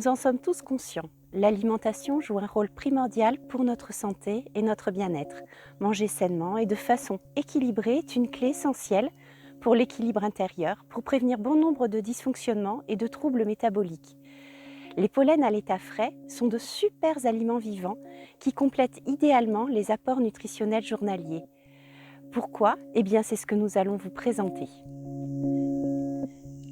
Nous en sommes tous conscients. L'alimentation joue un rôle primordial pour notre santé et notre bien-être. Manger sainement et de façon équilibrée est une clé essentielle pour l'équilibre intérieur, pour prévenir bon nombre de dysfonctionnements et de troubles métaboliques. Les pollens à l'état frais sont de super aliments vivants qui complètent idéalement les apports nutritionnels journaliers. Pourquoi ? Eh bien, c'est ce que nous allons vous présenter.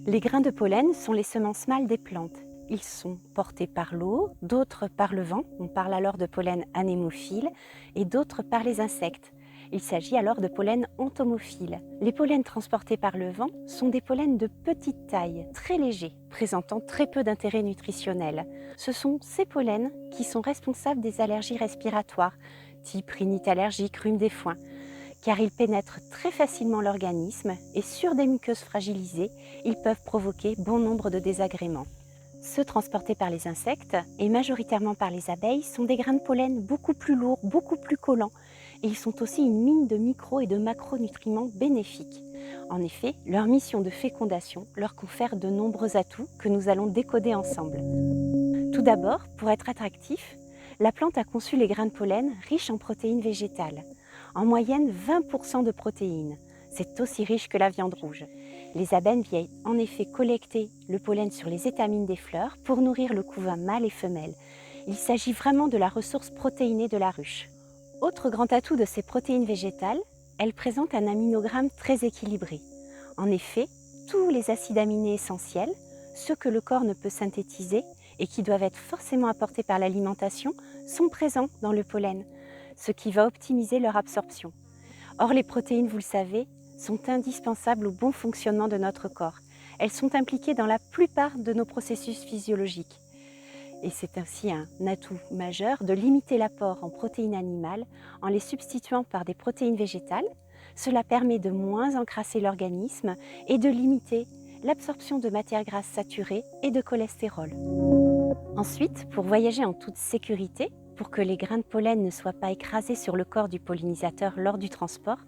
Les grains de pollen sont les semences mâles des plantes. Ils sont portés par l'eau, d'autres par le vent, on parle alors de pollen anémophile, et d'autres par les insectes. Il s'agit alors de pollen entomophiles. Les pollens transportés par le vent sont des pollens de petite taille, très légers, présentant très peu d'intérêt nutritionnel. Ce sont ces pollens qui sont responsables des allergies respiratoires, type rhinite allergique, rhume des foins, car ils pénètrent très facilement l'organisme et sur des muqueuses fragilisées, ils peuvent provoquer bon nombre de désagréments. Ceux transportés par les insectes, et majoritairement par les abeilles, sont des grains de pollen beaucoup plus lourds, beaucoup plus collants, et ils sont aussi une mine de micro et de macronutriments bénéfiques. En effet, leur mission de fécondation leur confère de nombreux atouts que nous allons décoder ensemble. Tout d'abord, pour être attractif, la plante a conçu les grains de pollen riches en protéines végétales. En moyenne 20% de protéines. C'est aussi riche que la viande rouge. Les abeilles viennent en effet collecter le pollen sur les étamines des fleurs pour nourrir le couvain mâle et femelle. Il s'agit vraiment de la ressource protéinée de la ruche. Autre grand atout de ces protéines végétales, elles présentent un aminogramme très équilibré. En effet, tous les acides aminés essentiels, ceux que le corps ne peut synthétiser et qui doivent être forcément apportés par l'alimentation, sont présents dans le pollen, ce qui va optimiser leur absorption. Or, les protéines, vous le savez, sont indispensables au bon fonctionnement de notre corps. Elles sont impliquées dans la plupart de nos processus physiologiques. Et c'est ainsi un atout majeur de limiter l'apport en protéines animales en les substituant par des protéines végétales. Cela permet de moins encrasser l'organisme et de limiter l'absorption de matières grasses saturées et de cholestérol. Ensuite, pour voyager en toute sécurité, pour que les grains de pollen ne soient pas écrasés sur le corps du pollinisateur lors du transport,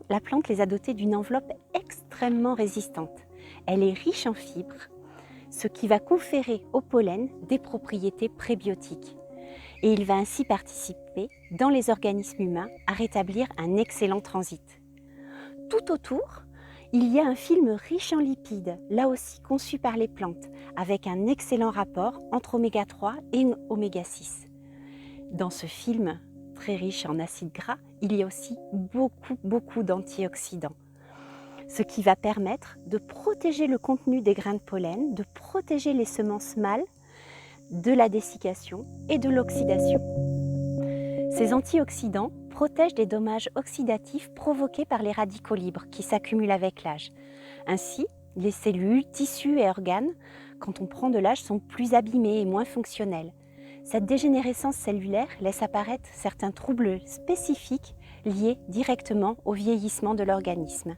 la plante les a dotés d'une enveloppe extrêmement résistante. Elle est riche en fibres, ce qui va conférer au pollen des propriétés prébiotiques. Et il va ainsi participer, dans les organismes humains, à rétablir un excellent transit. Tout autour, il y a un film riche en lipides, là aussi conçu par les plantes, avec un excellent rapport entre oméga 3 et oméga 6. Dans ce film, très riche en acides gras, il y a aussi beaucoup d'antioxydants, ce qui va permettre de protéger le contenu des grains de pollen, de protéger les semences mâles de la dessiccation et de l'oxydation. Ces antioxydants protègent des dommages oxydatifs provoqués par les radicaux libres qui s'accumulent avec l'âge. Ainsi, les cellules, tissus et organes, quand on prend de l'âge, sont plus abîmés et moins fonctionnels. Cette dégénérescence cellulaire laisse apparaître certains troubles spécifiques liés directement au vieillissement de l'organisme.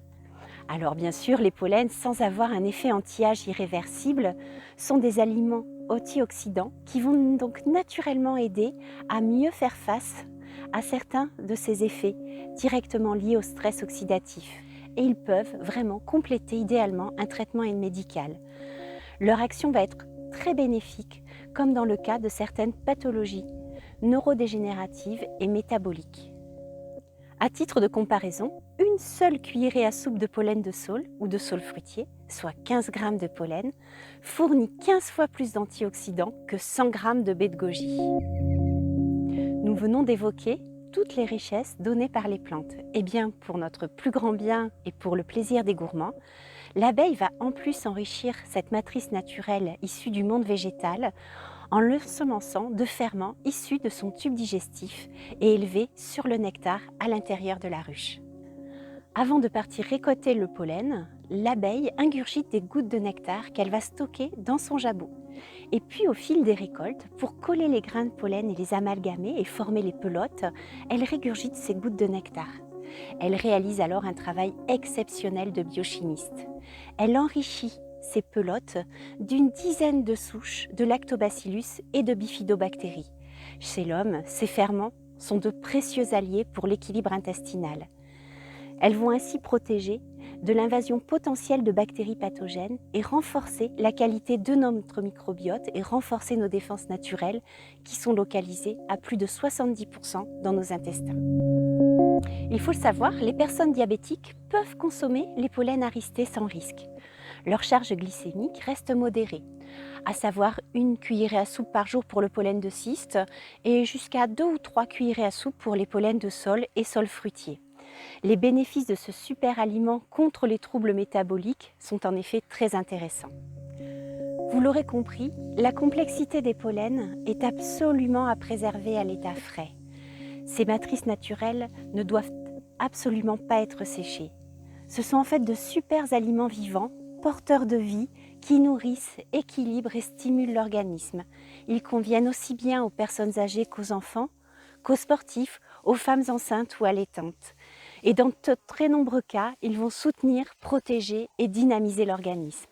Alors bien sûr, les pollens, sans avoir un effet anti-âge irréversible, sont des aliments antioxydants qui vont donc naturellement aider à mieux faire face à certains de ces effets directement liés au stress oxydatif. Et ils peuvent vraiment compléter idéalement un traitement médical. Leur action va être très bénéfique, comme dans le cas de certaines pathologies neurodégénératives et métaboliques. À titre de comparaison, une seule cuillerée à soupe de pollen de saule ou de saule fruitier, soit 15 g de pollen, fournit 15 fois plus d'antioxydants que 100 g de baie de goji. Nous venons d'évoquer toutes les richesses données par les plantes. Et bien, pour notre plus grand bien et pour le plaisir des gourmands, l'abeille va en plus enrichir cette matrice naturelle issue du monde végétal en l'ensemençant de ferments issus de son tube digestif et élevés sur le nectar à l'intérieur de la ruche. Avant de partir récolter le pollen, l'abeille ingurgite des gouttes de nectar qu'elle va stocker dans son jabot. Et puis au fil des récoltes, pour coller les grains de pollen et les amalgamer et former les pelotes, elle régurgite ces gouttes de nectar. Elle réalise alors un travail exceptionnel de biochimiste. Elle enrichit ces pelotes d'une dizaine de souches de lactobacillus et de bifidobactéries. Chez l'homme, ces ferments sont de précieux alliés pour l'équilibre intestinal. Elles vont ainsi protéger de l'invasion potentielle de bactéries pathogènes et renforcer la qualité de notre microbiote et renforcer nos défenses naturelles qui sont localisées à plus de 70% dans nos intestins. Il faut le savoir, les personnes diabétiques peuvent consommer les pollens aristés sans risque. Leur charge glycémique reste modérée, à savoir 1 cuillerée à soupe par jour pour le pollen de cyste et jusqu'à 2 ou 3 cuillerées à soupe pour les pollens de sol et sol fruitier. Les bénéfices de ce super aliment contre les troubles métaboliques sont en effet très intéressants. Vous l'aurez compris, la complexité des pollens est absolument à préserver à l'état frais. Ces matrices naturelles ne doivent absolument pas être séchées. Ce sont en fait de super aliments vivants, porteurs de vie, qui nourrissent, équilibrent et stimulent l'organisme. Ils conviennent aussi bien aux personnes âgées qu'aux enfants, qu'aux sportifs, aux femmes enceintes ou allaitantes. Et dans de très nombreux cas, ils vont soutenir, protéger et dynamiser l'organisme.